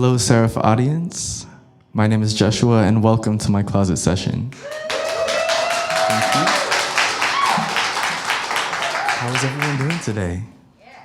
Hello, Seraph audience. My name is Jeshua, and welcome to my closet session. Thank you. How is everyone doing today?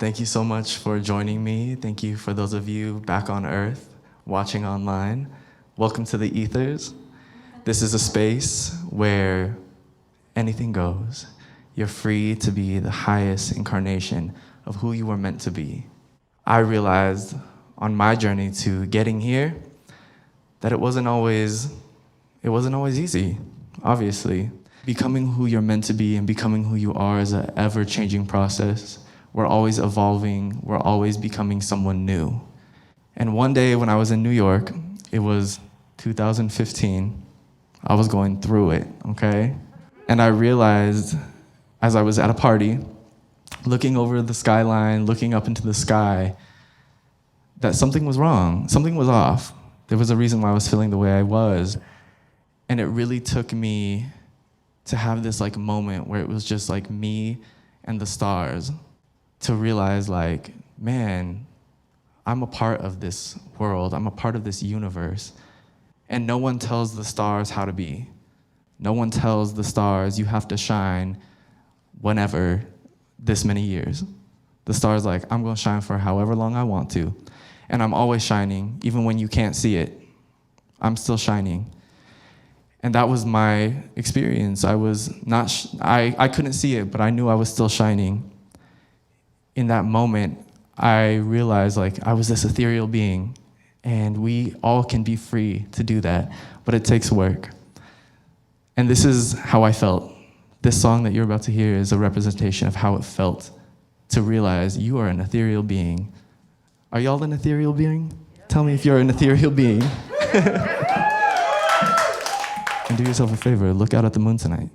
Thank you so much for joining me. Thank you for those of you back on Earth, watching online. Welcome to the Ethers. This is a space where anything goes. You're free to be the highest incarnation of who you were meant to be. I realized on my journey to getting here that it wasn't always easy, obviously. Becoming who you're meant to be and becoming who you are is an ever-changing process. We're always evolving, we're always becoming someone new. And one day when I was in New York, it was 2015, I was going through it, okay? And I realized as I was at a party, looking over the skyline, looking up into the sky, that something was wrong, something was off. There was a reason why I was feeling the way I was. And it really took me to have this moment where it was just me and the stars, to realize man, I'm a part of this world, I'm a part of this universe. And no one tells the stars how to be. No one tells the stars you have to shine whenever this many years. The star's I'm gonna shine for however long I want to. And I'm always shining, even when you can't see it. I'm still shining. And that was my experience. I was not, I couldn't see it, but I knew I was still shining. In that moment, I realized I was this ethereal being, and we all can be free to do that, but it takes work. And this is how I felt. This song that you're about to hear is a representation of how it felt to realize you are an ethereal being. Are y'all an ethereal being? Tell me if you're an ethereal being. And do yourself a favor, look out at the moon tonight.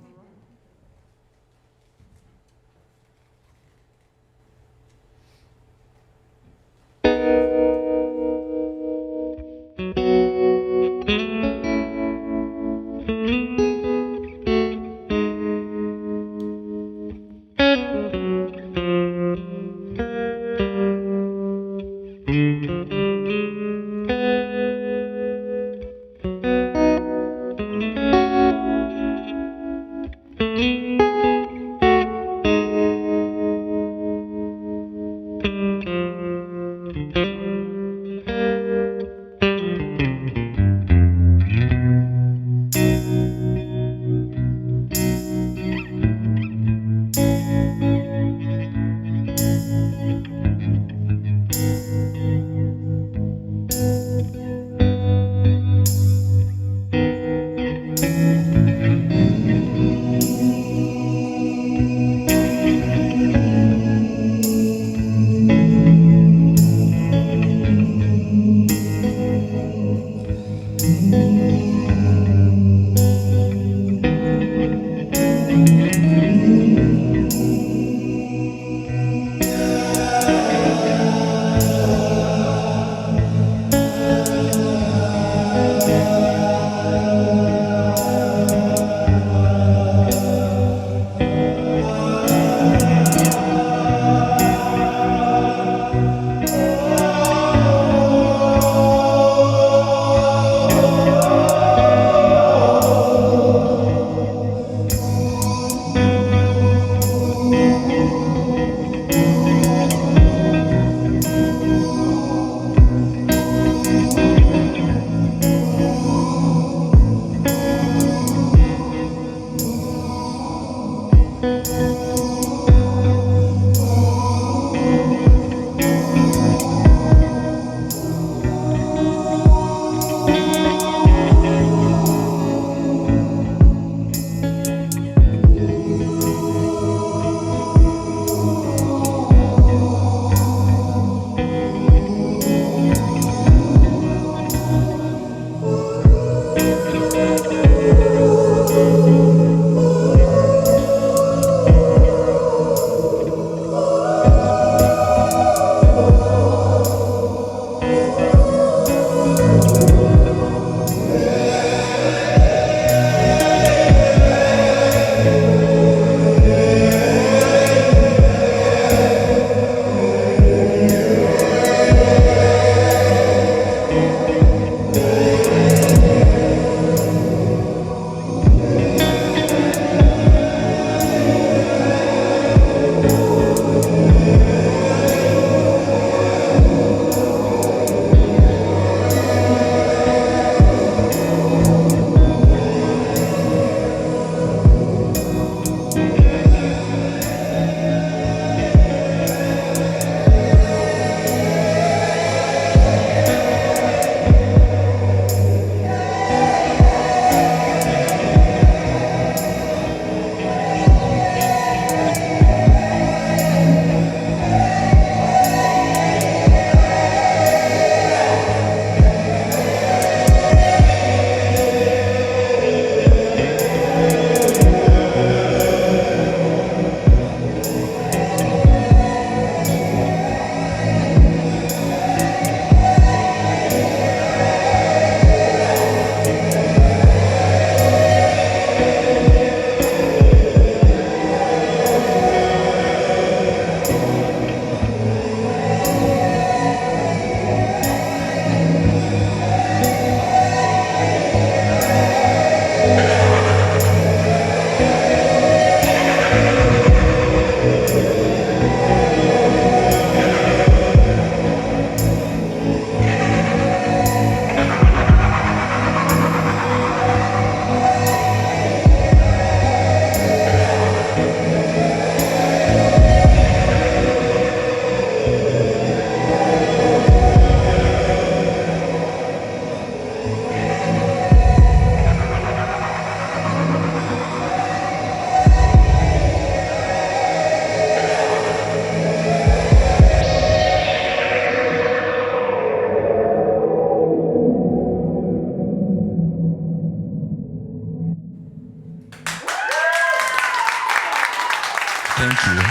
Thank you.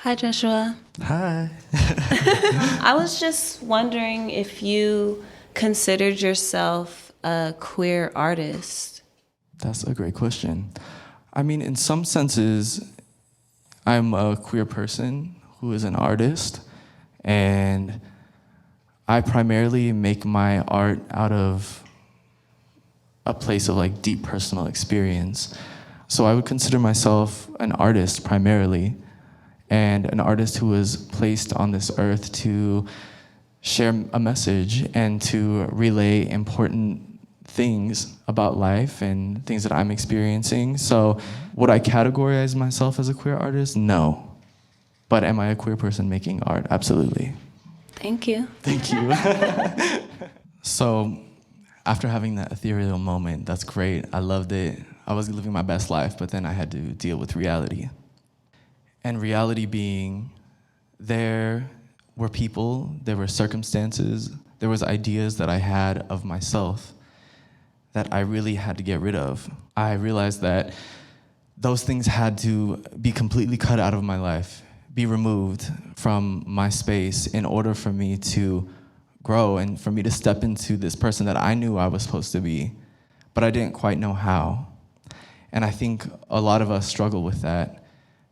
Hi, Joshua. Hi. I was just wondering if you considered yourself a queer artist. That's a great question. I mean, in some senses, I'm a queer person who is an artist, and I primarily make my art out of a place of like deep personal experience. So I would consider myself an artist primarily, and an artist who was placed on this earth to share a message and to relay important things about life and things that I'm experiencing. So would I categorize myself as a queer artist? No. But am I a queer person making art? Absolutely. Thank you. Thank you. So after having that ethereal moment, that's great. I loved it. I was living my best life, but then I had to deal with reality. And reality being, there were people, there were circumstances, there was ideas that I had of myself that I really had to get rid of. I realized that those things had to be completely cut out of my life, be removed from my space in order for me to grow and for me to step into this person that I knew I was supposed to be, but I didn't quite know how. And I think a lot of us struggle with that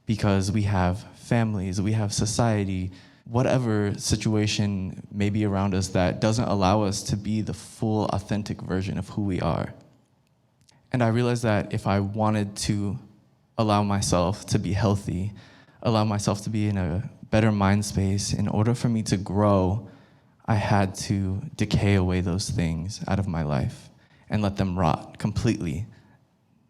because we have families, we have society, whatever situation may be around us that doesn't allow us to be the full, authentic version of who we are. And I realized that if I wanted to allow myself to be healthy, allow myself to be in a better mind space, in order for me to grow, I had to decay away those things out of my life and let them rot completely.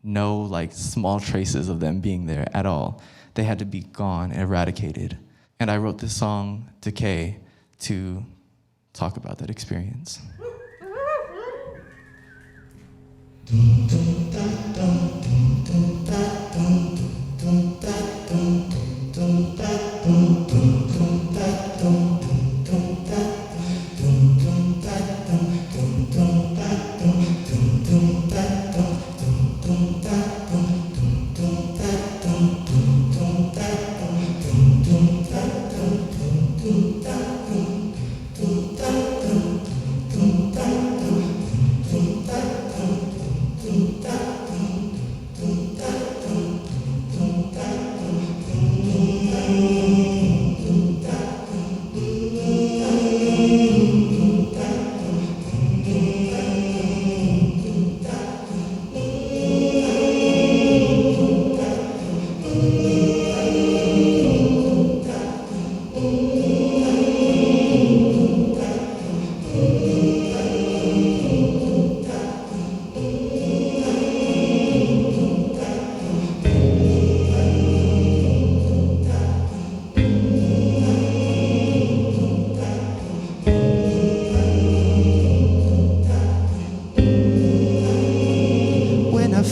No like small traces of them being there at all. They had to be gone, eradicated. And I wrote this song, Decay, to talk about that experience.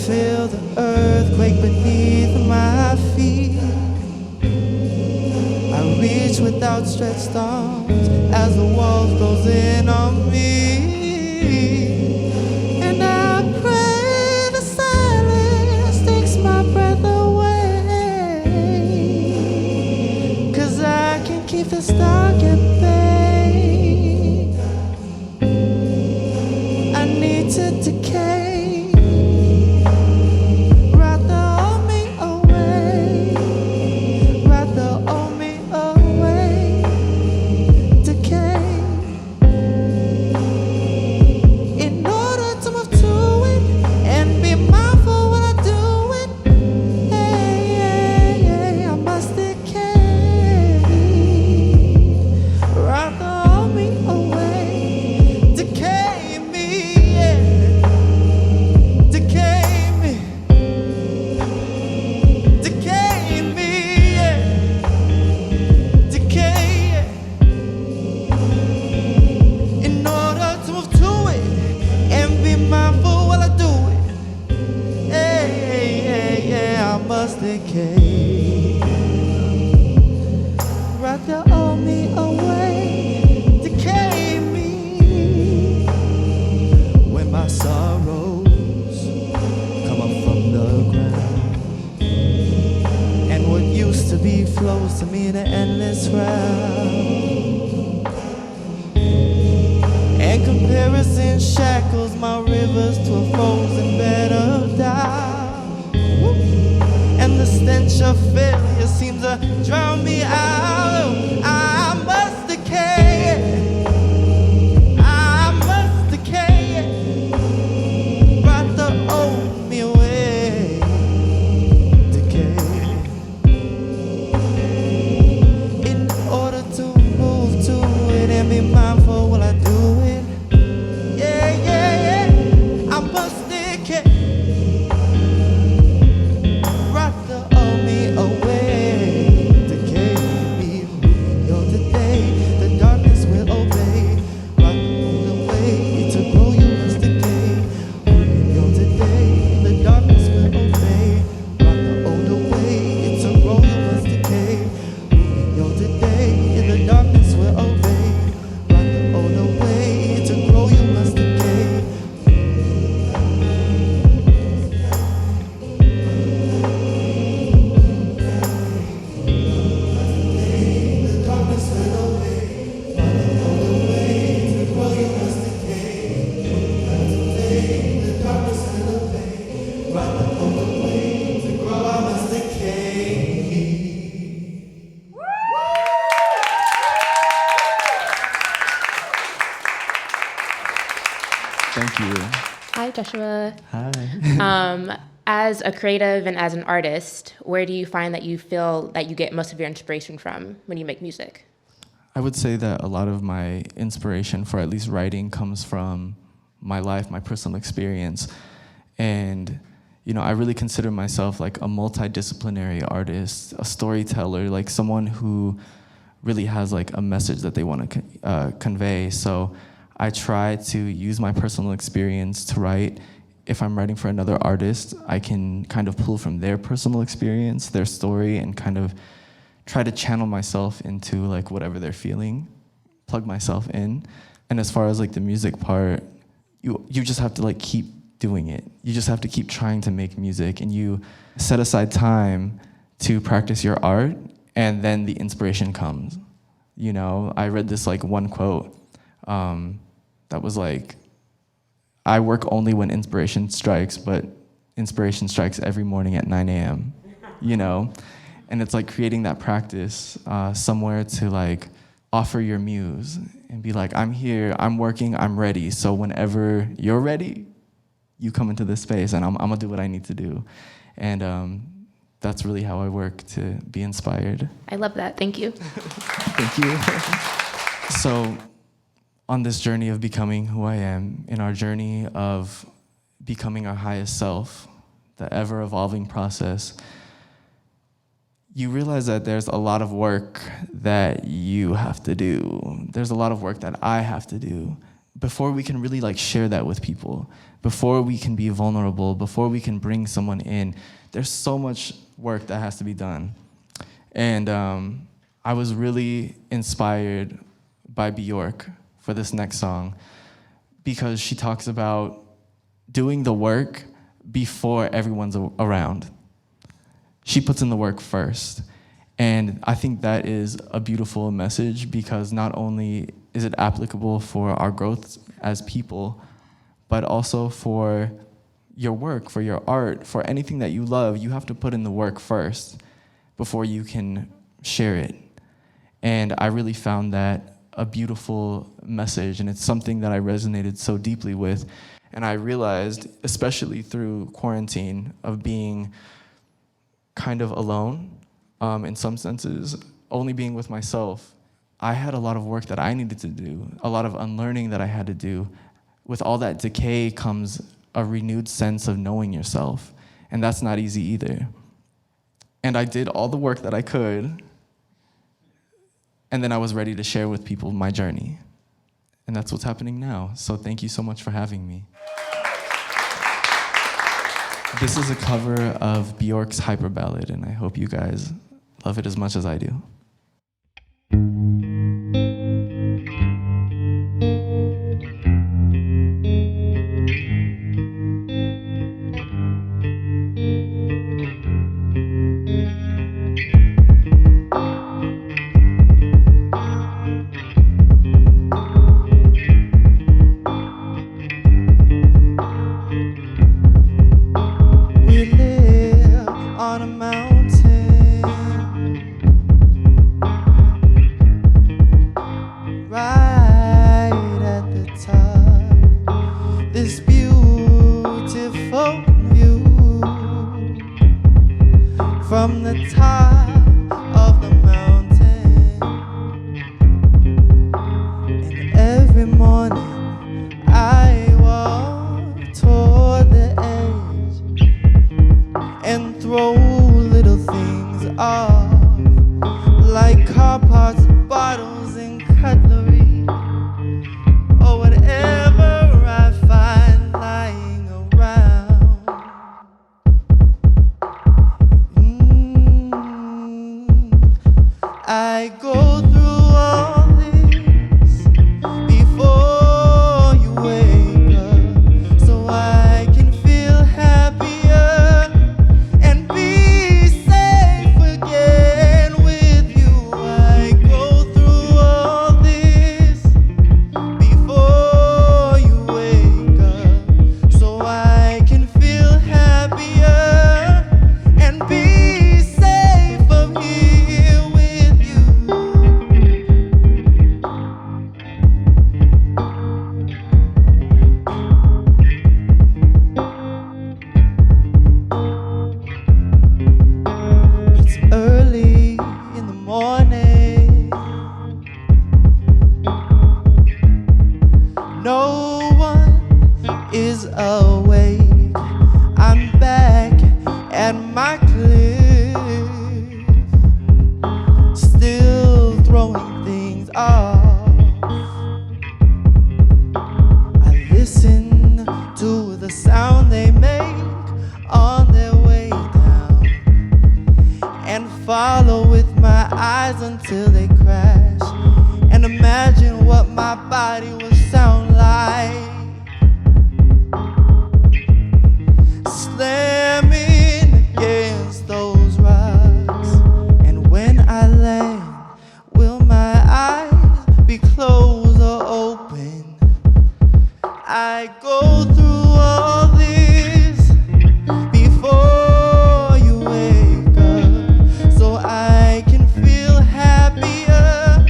Feel the earthquake beneath my feet. I reach with outstretched arms as the walls close in on me. And I pray the silence takes my breath away, 'cause I can keep this dark at bay. I need to decay. Decay. Rather owe me away, decay me. When my sorrows come up from the ground, beat flows to me in an endless round. And comparison shackles my rivers to a frozen bed of doubt. And the stench of failure seems to drown me out. I must decay. I must decay. Right the old me away. Decay. In order to move to it and be mindful while I do it. Yeah, yeah, yeah. I must decay. Right the old me away. Decay me, your today. The darkness will obey. Right the way to grow, you must decay. Your today, the darkness will obey. Right the older way to grow, you must decay. Your today, the darkness will obey. Right the older way to grow, you must decay. Thank you. Hi, Joshua. Hi. As a creative and as an artist, where do you find that you feel that you get most of your inspiration from when you make music? I would say that a lot of my inspiration for at least writing comes from my life, my personal experience. And, you know, I really consider myself like a multidisciplinary artist, a storyteller, like someone who really has like a message that they want to convey. So I try to use my personal experience to write. If I'm writing for another artist, I can kind of pull from their personal experience, their story, and kind of try to channel myself into like whatever they're feeling, plug myself in. And as far as like the music part, you just have to like keep doing it. You just have to keep trying to make music, and you set aside time to practice your art, and then the inspiration comes. You know, I read this like one quote that was like, I work only when inspiration strikes, but inspiration strikes every morning at 9 a.m., you know? And it's like creating that practice somewhere to like offer your muse and be like, I'm here, I'm working, I'm ready. So whenever you're ready, you come into this space and I'm gonna do what I need to do. And that's really how I work to be inspired. I love that. Thank you. Thank you. So on this journey of becoming who I am, in our journey of becoming our highest self, the ever-evolving process, you realize that there's a lot of work that you have to do. There's a lot of work that I have to do before we can really like share that with people, before we can be vulnerable, before we can bring someone in. There's so much work that has to be done. And I was really inspired by Bjork for this next song, because she talks about doing the work before everyone's around. She puts in the work first. And I think that is a beautiful message, because not only is it applicable for our growth as people, but also for your work, for your art, for anything that you love. You have to put in the work first before you can share it. And I really found that a beautiful message, and it's something that I resonated so deeply with. And I realized, especially through quarantine, of being kind of alone, in some senses, only being with myself, I had a lot of work that I needed to do, a lot of unlearning that I had to do. With all that decay comes a renewed sense of knowing yourself, and that's not easy either. And I did all the work that I could, and then I was ready to share with people my journey. And that's what's happening now. So thank you so much for having me. This is a cover of Bjork's Hyper Ballad, and I hope you guys love it as much as I do. from the top of the mountain. And every morning I walk toward the edge and throw little things off, like car parts, bottles, and cutlery, or whatever I find lying around. I go through all this before you wake up, so I can feel happier and be safe again with you. I go through all this before you wake up, so I can feel happier and be safer here with you. It's early in the morning. No one is awake. I'm back at my cliff, still throwing things off. I listen to the sound they make on their way down and follow with my eyes until they crash, and imagine what my body would sound like, slamming against those rocks. And when I land, will my eyes be closed or open? I go through all this before you wake up, so I can feel happier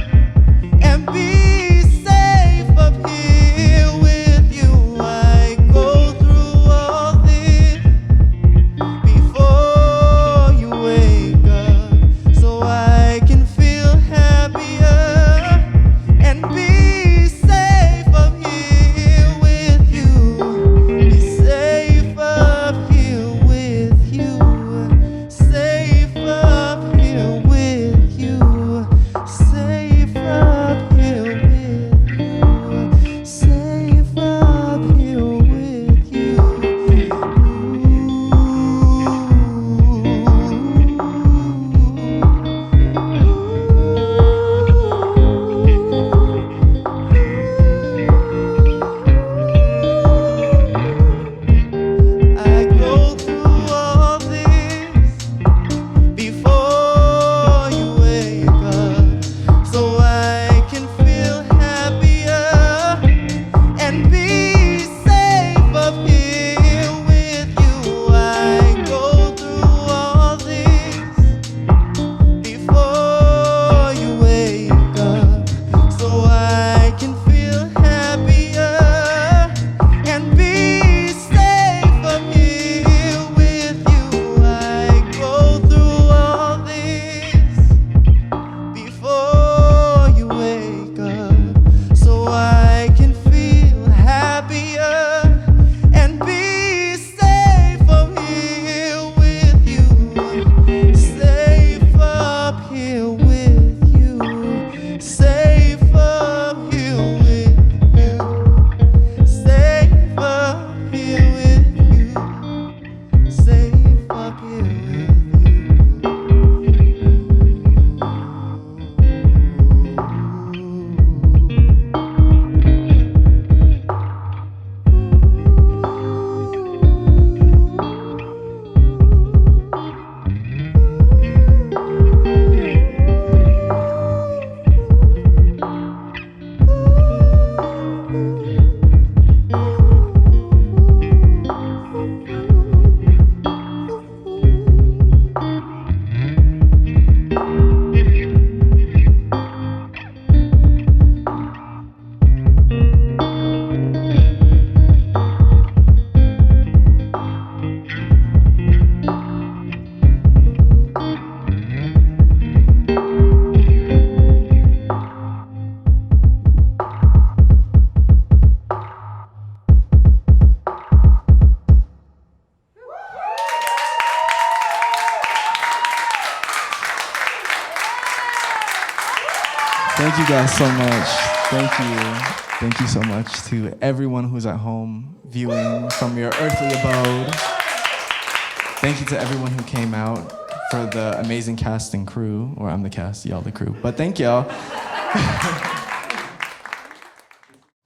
Thank you guys so much. Thank you. Thank you so much to everyone who's at home viewing from your earthly abode. Thank you to everyone who came out for the amazing cast and crew, or I'm the cast, y'all the crew. But thank y'all.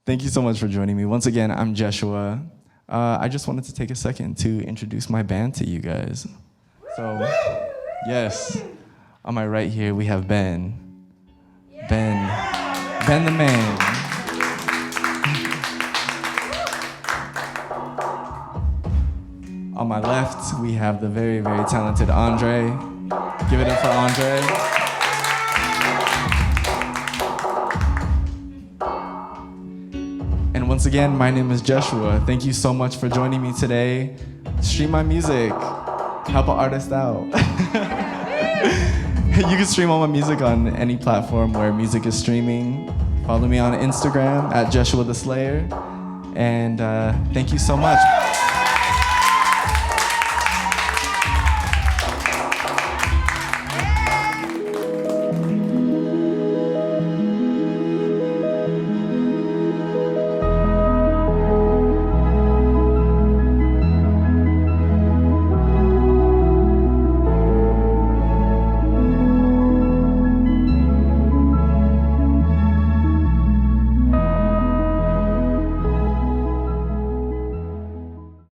Thank you so much for joining me. Once again, I'm Jeshua. I just wanted to take a second to introduce my band to you guys. So, yes, on my right here we have Ben. Ben the man. On my left, we have the very, very talented Andre. Give it up for Andre. And once again, my name is Jeshua. Thank you so much for joining me today. Stream my music. Help an artist out. You can stream all my music on any platform where music is streaming. Follow me on Instagram at Jeshua the Slayer. And thank you so much.